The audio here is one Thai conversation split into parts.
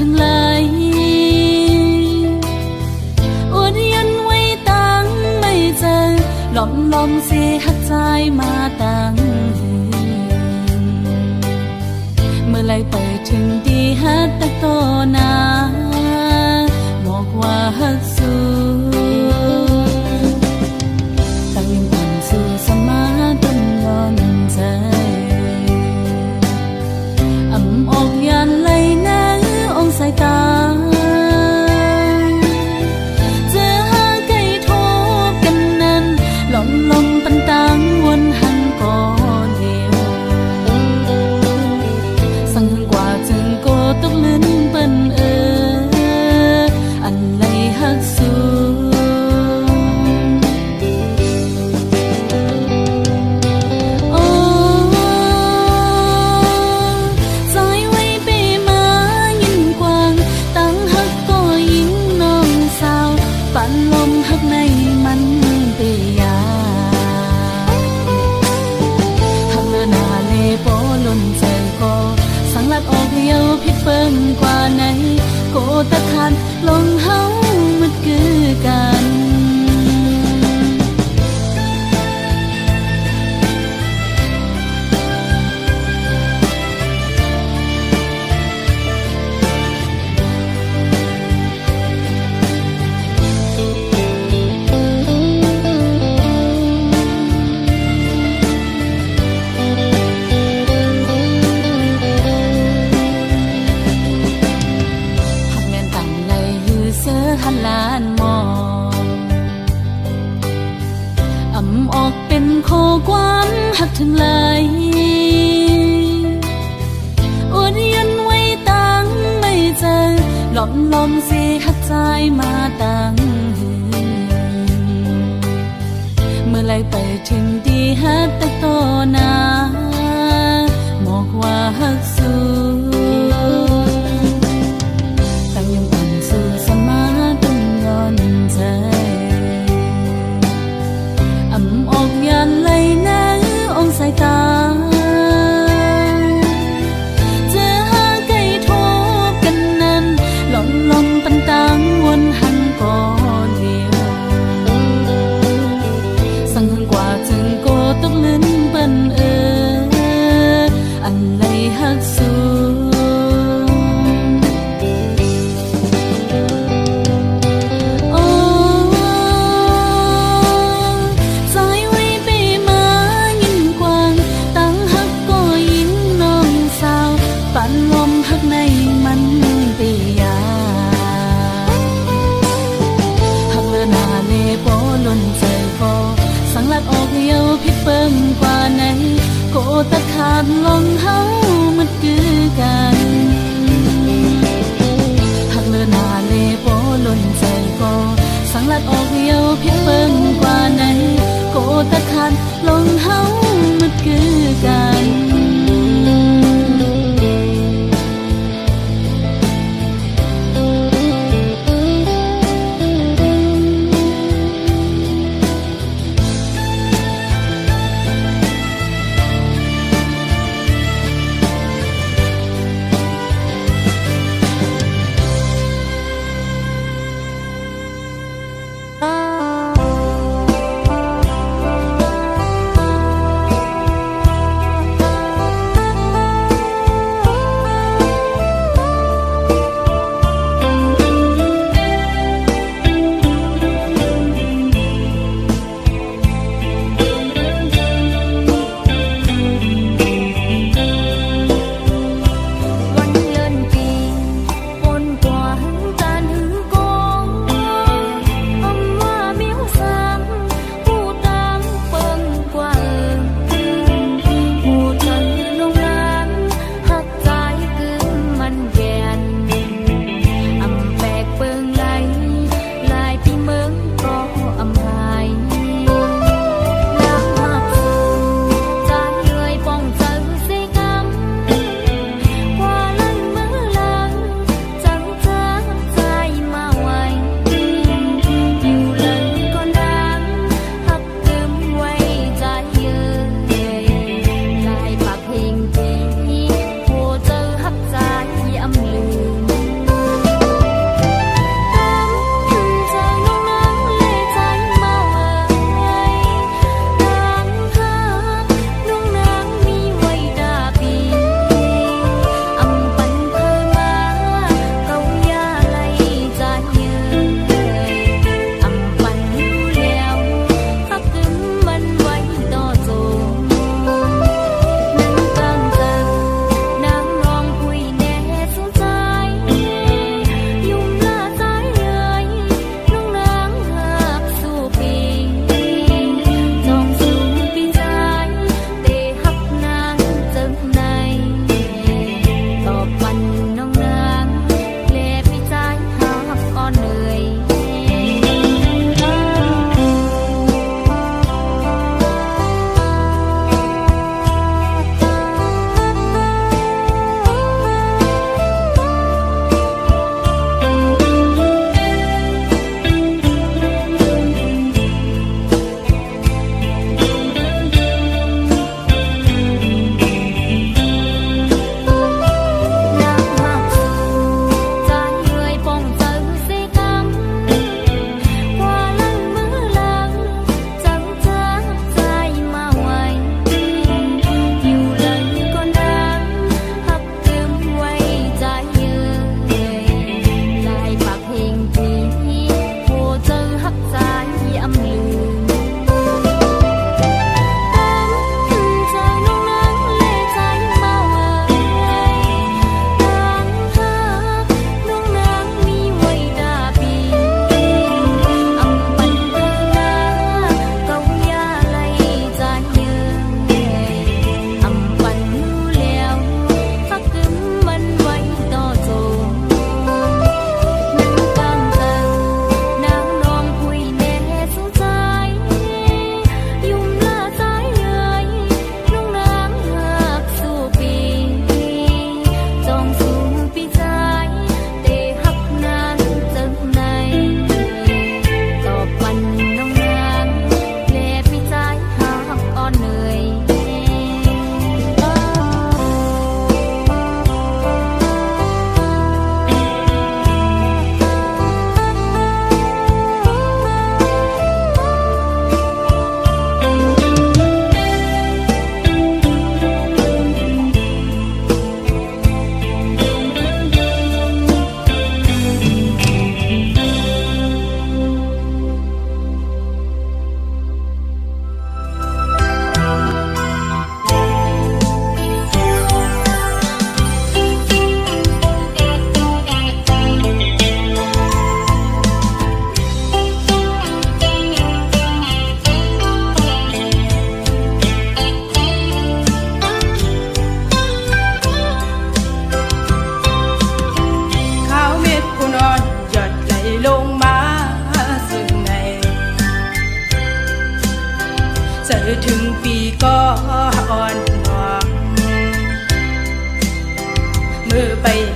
ทั้งหลายอวดยันไว้ตั้งไม่เจอหลอมเสียหักใจมาตั้งเมื่อไรไปถึงดีฮักตะโตนาบอกว่าฮักสู้ตั้งยังอ่อนสู่สมาต้นย้อนใจอำออกยันไหลน้าองสายตาเจอหาไก่ทบกันนั้นหลอมปันตังวนหันก่อนเดียวสั่งกว่าจึงโกตกลิ้นเปิ้นอันไหลฮักสู้ลมหักในมันเปียหักเลือหนาเลโปล้นใจก็สังลัดออกเดียวพิษเปิ้งกว่าไหนโกตะคันลงเฮามันคือกันหันล้านมองอำออกเป็นข้อความหักถึงไหลอวดยันไว้ตั้งไม่เจอหลอมเสียหักใจมาตั้งเมื่อไรไปถึงดีฮักตะโตนาบอกว่าฮักสู้ตั้งยังอ่อนสู่สมาใจอำออกยันไหลน้าองสายตาเจอหาไก่ทบกันนั้นหลอมปันตังวนหันก่อนเดียวสั่งหันกว่าจึงโกตกลิ้นเปิ้นอันไหลฮักสู้ลมหักในมันเปียหักเลือหนาเลโปล้นใจก็สังลัดออกเดียวพิษเปิ้งกว่าไหนโกตะขาดลงเฮามันคือกันหักเลือหนาเลโปล้นใจก็สังลัดออกเดียวพิษเปิ้งกว่าไหนโกตะขาดลงเฮามันคือกัน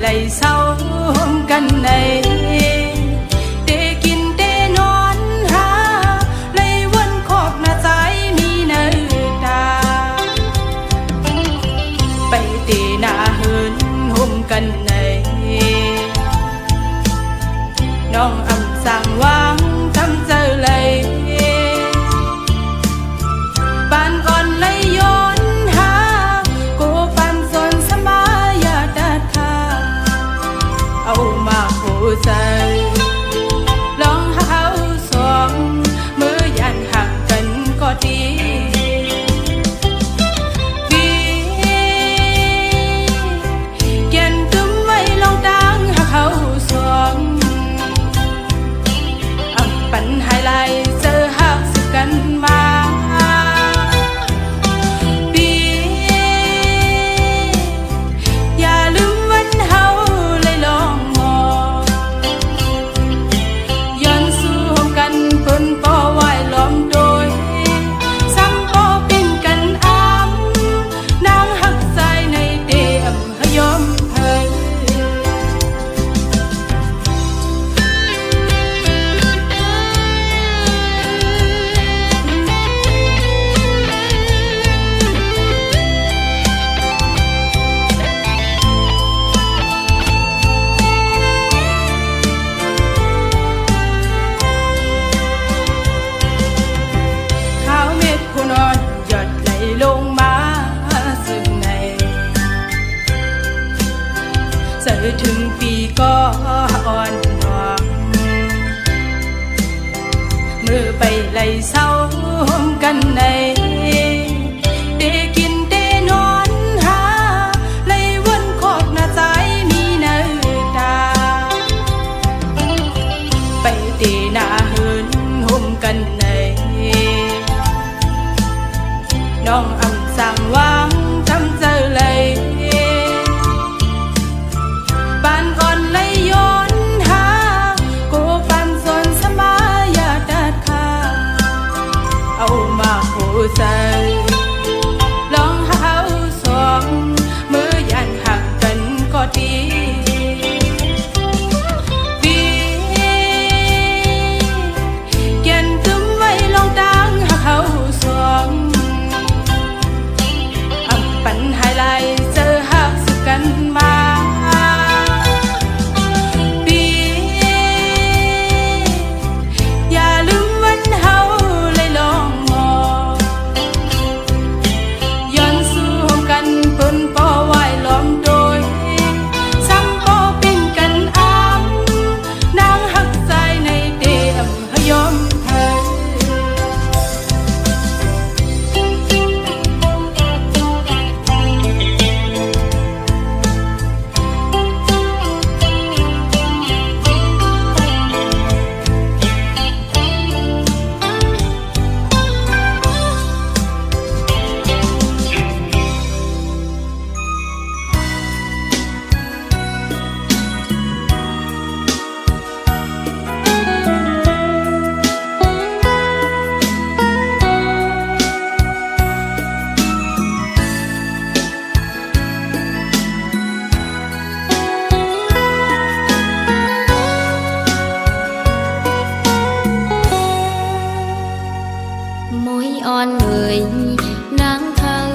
lại sau căn này để kín để nón ha lấy quân khóc na trái mi nơi ta bay để na hơn hôm căn này nong âm sang vang thăm giờ lấy ban còn lấy yon ha cô ban son samaya đạt tha âu mà cô say long hao xoong mưa dàn hàng cần có đi vì kiên túm mấy long đang hao xoong bắn hai lại giờ hát sự cân mà điอย่าลืมวันเฮาเลยลองมองย้อนสู่กันเปิ้นป่อไหวล้อมโดยซ้ำป่อเป็นกันอ้ำนางหักใจในเดอำหยอมเฮยนอนหยดไหลลงมาซึ่งในจะถึงปีก็อ่อนหวานมือไปไหลเศร้ากันในเดกินเดนอนหาไหลวนขอบหน้าใจมีเนื้อตาไปเดหน้าเหินห่มกันในน้องâm sang vang thăm giờ lấy ban còn lấy yon ha cô ban son samaya đạt tha âu mà cô say long hao xoong mưa dàn hàng cần có đi vì kiên túm mấy long đang hao xoong bắn hai lại giờ hát sự cân mà điอย่าลืมวันเฮาเลยลองมองย้อนสู่กันเปิ้นป่อไหวล้อมโดยซ้ำป่อเป็นกันอ้ำนางหักใจในเดอำหยอมเฮยmôi on người nắng thân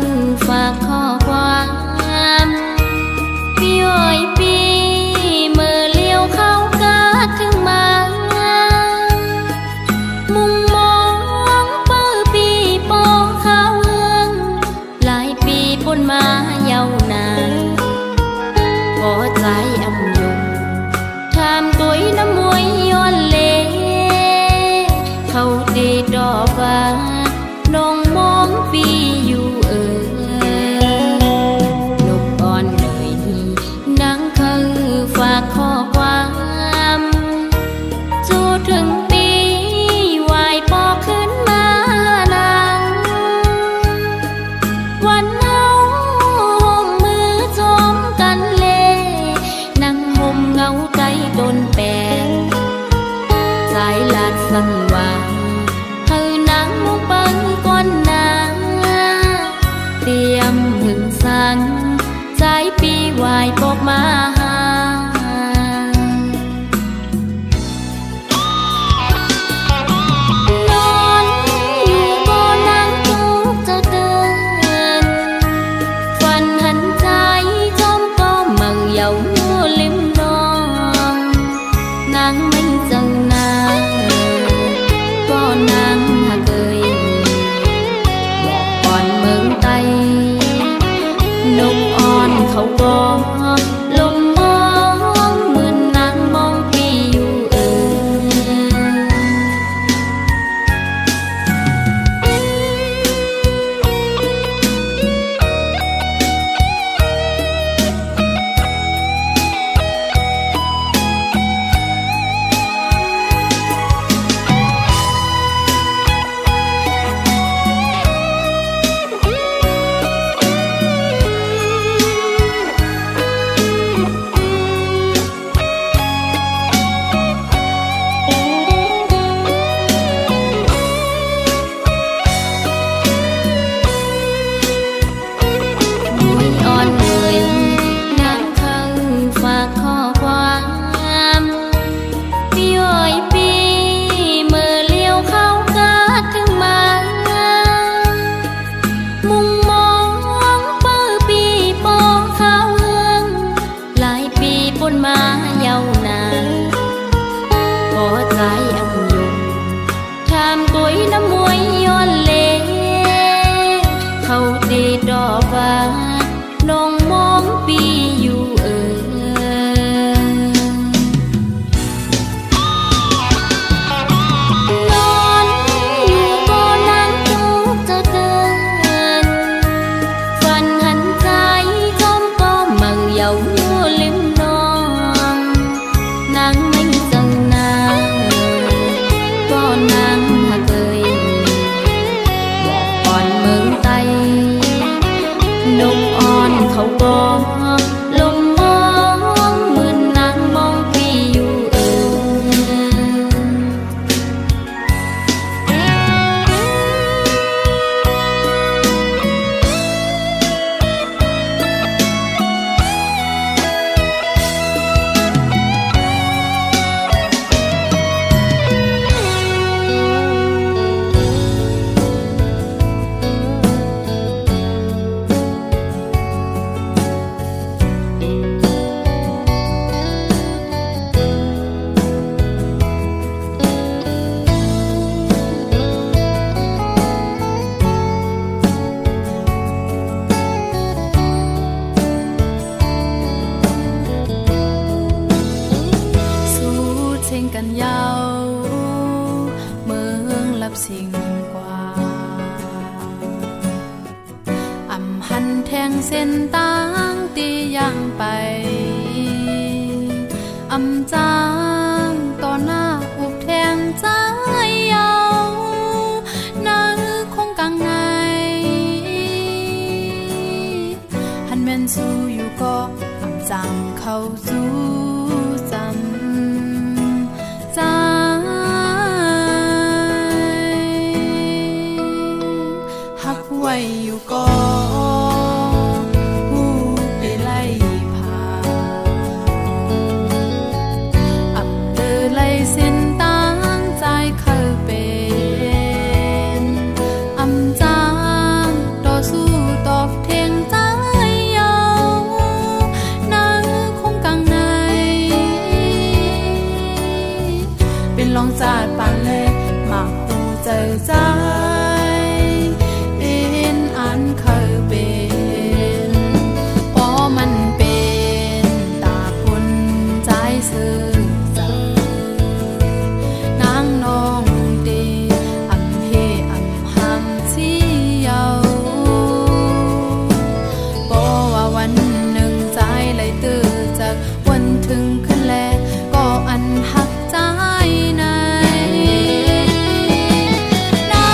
ฝากข้อความพี่อ้อยพี่เมื่อเลี้ยวเข้ากาดถึงมามุงมองเปิ้ลปีปองข้าวเฮืองหลายปีพ้นมายาวนานพอใจอำยงทำตัวน้ำมวยย้อนเลเขาตีดอกฟ้าน้องมองปีอยู่นกอ่อนเลยนังคือฝากข้อความจู่ถึงปีวายปอขึ้นมานังวันเฮาห่มมือจมกันเลนั่งห่มเงาใต้ต้นแปงสายลาดสังวาก้อนนาเตรียมหึงสังใจปีวายบอกมาหา เมืองลับสิ่งกว่าอำหันแทงเส้นต่างตีย่างไปอำจางต่อหน้าอุบแทงใจเยานาคงกังในหันแม่นสู้อยู่ก็อำจางเข้าสู้จำใจหักไว้อยู่ก็ผู้ไปไล่พาอับเดินไล่เส้นต่างใจเคยเป็นอำจางต่อสู้ตอบเทียงใจเยานาคงกังในเป็นลองจาดปานเล่หมากหูใจใจเป็นอันเคยเป็นพอมันเป็นตาคนใจซื่อนางน้องเดอำเฮอำหำที่เยาบอกว่าวันหนึ่งใจไหลตื้อจากวันถึงขึ้นแลก็อันหักใจในนา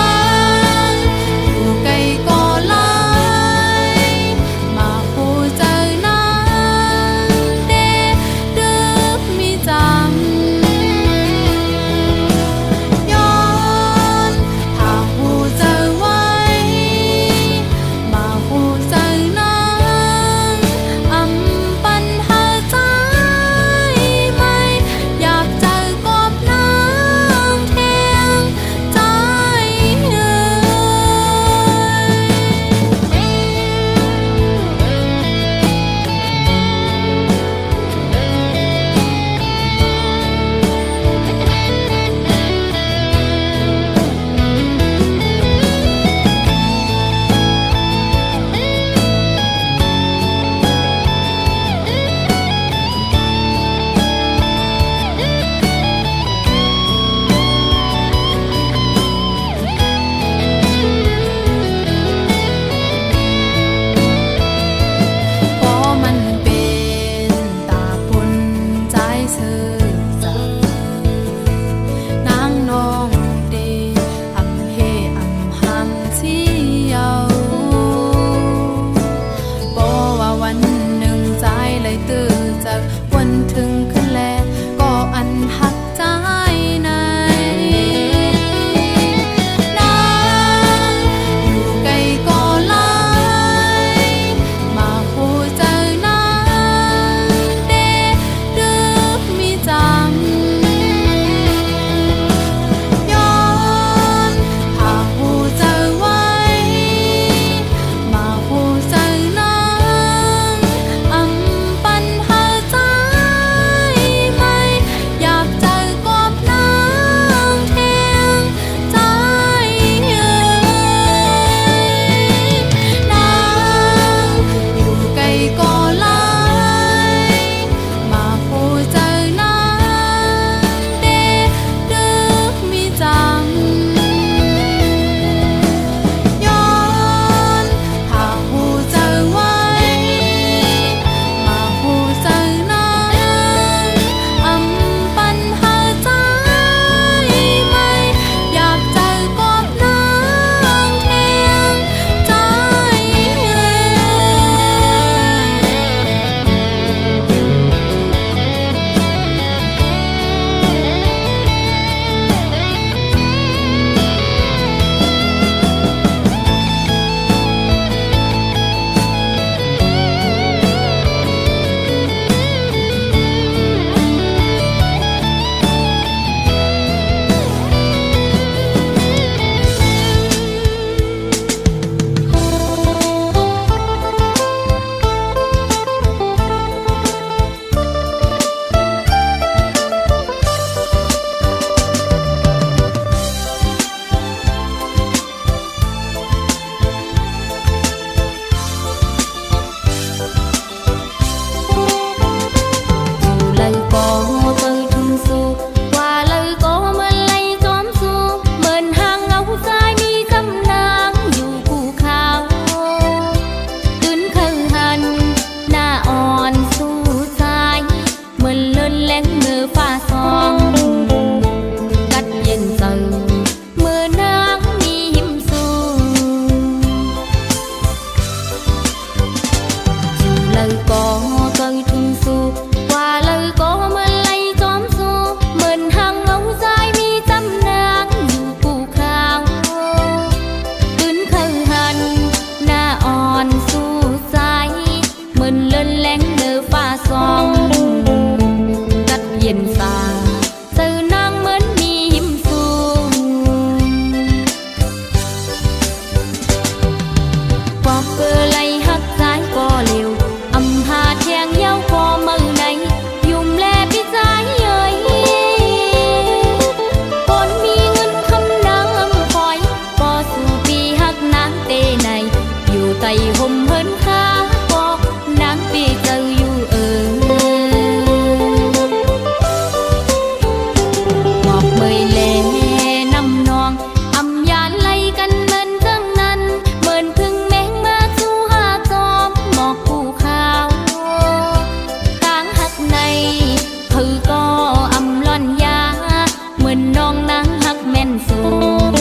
างหักแม่นสูง